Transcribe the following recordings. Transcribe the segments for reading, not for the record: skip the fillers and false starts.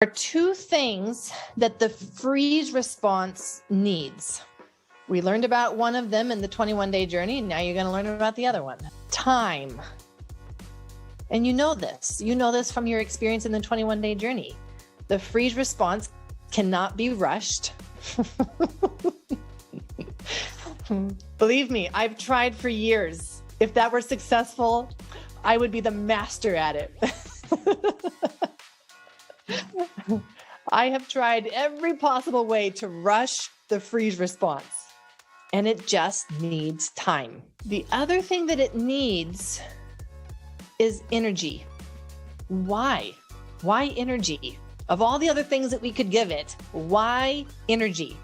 are two things that the freeze response needs. We learned about one of them in the 21-day journey. Now you're going to learn about the other one. Time. And you know this. You know this from your experience in the 21-day journey. The freeze response cannot be rushed. Believe me, I've tried for years. If that were successful, I would be the master at it. I have tried every possible way to rush the freeze response, and it just needs time. The other thing that it needs is energy. Why? Why energy? Of all the other things that we could give it, why energy?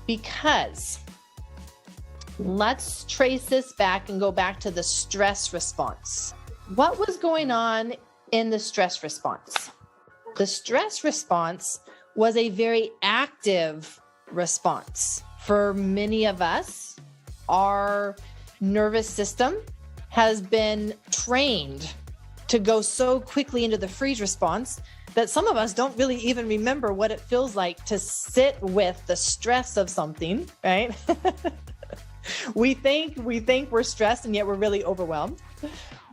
Because let's trace this back and go back to the stress response. What was going on in the stress response? The stress response was a very active response. For many of us, our nervous system has been trained to go so quickly into the freeze response that some of us don't really even remember what it feels like to sit with the stress of something, right? We think we're stressed, and yet we're really overwhelmed.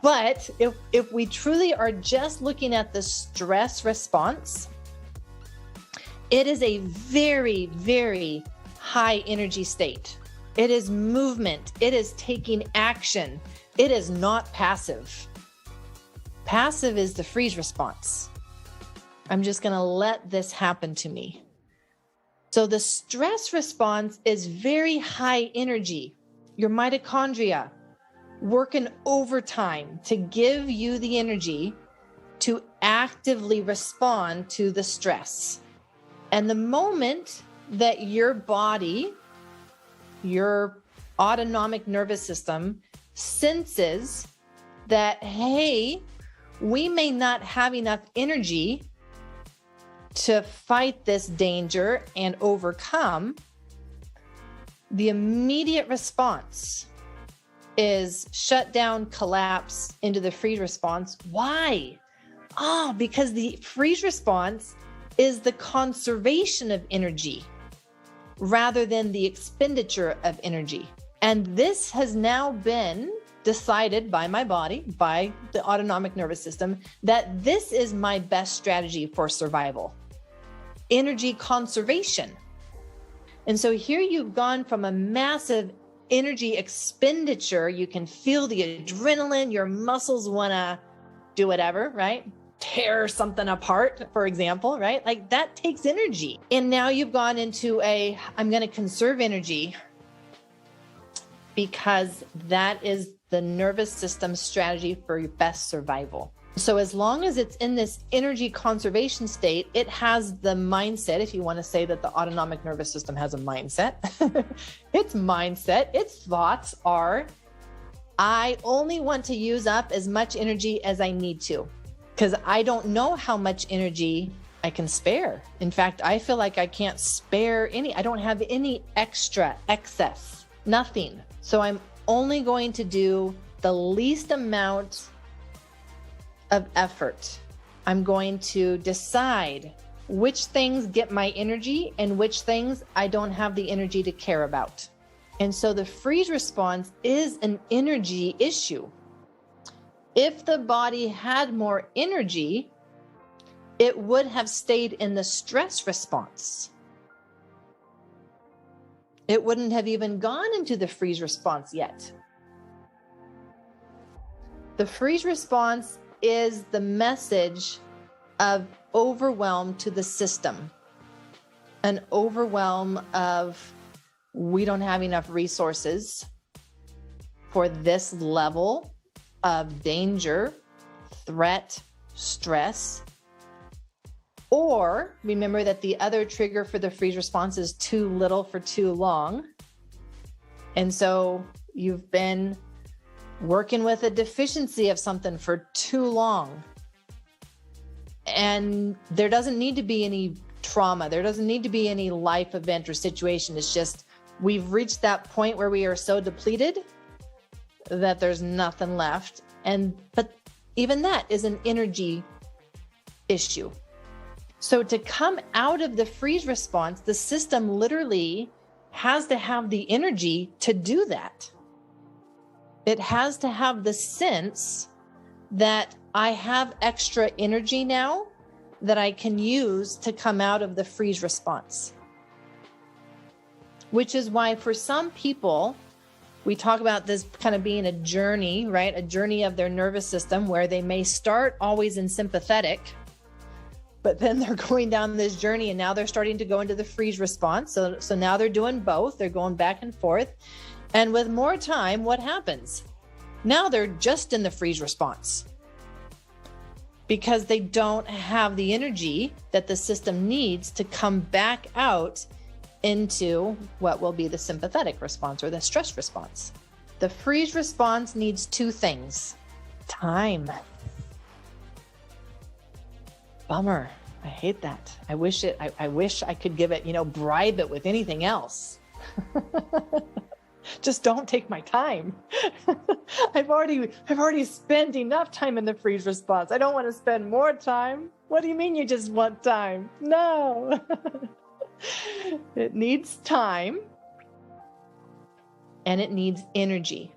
But if we truly are just looking at the stress response, it is a very, very high energy state. It is movement. It is taking action. It is not passive. Passive is the freeze response. I'm just going to let this happen to me. So the stress response is very high energy. Your mitochondria working overtime to give you the energy to actively respond to the stress. And the moment that your body, your autonomic nervous system senses that, hey, we may not have enough energy to fight this danger and overcome, the immediate response is shut down, collapse into the freeze response. Why? Because the freeze response is the conservation of energy rather than the expenditure of energy. And this has now been decided by my body, by the autonomic nervous system, that this is my best strategy for survival. Energy conservation. And so here you've gone from a massive energy expenditure. You can feel the adrenaline, your muscles want to do whatever, right? Tear something apart, for example, right? Like that takes energy. And now you've gone into I'm going to conserve energy because that is the nervous system strategy for your best survival. So as long as it's in this energy conservation state, it has the mindset, if you want to say that the autonomic nervous system has a mindset, its thoughts are, I only want to use up as much energy as I need to, because I don't know how much energy I can spare. In fact, I feel like I can't spare I don't have any excess, nothing. So I'm only going to do the least amount of effort. I'm going to decide which things get my energy and which things I don't have the energy to care about. And so the freeze response is an energy issue. If the body had more energy, it would have stayed in the stress response. It wouldn't have even gone into the freeze response yet. The freeze response is the message of overwhelm to the system, an overwhelm of we don't have enough resources for this level of danger, threat, stress. Or remember that the other trigger for the freeze response is too little for too long. And so you've been working with a deficiency of something for too long. And there doesn't need to be any trauma. There doesn't need to be any life event or situation. It's just we've reached that point where we are so depleted that there's nothing left. But even that is an energy issue. So to come out of the freeze response, the system literally has to have the energy to do that. It has to have the sense that I have extra energy now that I can use to come out of the freeze response. Which is why for some people, we talk about this kind of being a journey, right? A journey of their nervous system where they may start always in sympathetic, but then they're going down this journey and now they're starting to go into the freeze response. So now they're doing both. They're going back and forth. And with more time, what happens? Now they're just in the freeze response because they don't have the energy that the system needs to come back out into what will be the sympathetic response or the stress response. The freeze response needs two things: time. Bummer. I hate that. I wish I could give it, bribe it with anything else. Just don't take my time. I've already spent enough time in the freeze response. I don't want to spend more time. What do you mean you just want time? No. It needs time and it needs energy.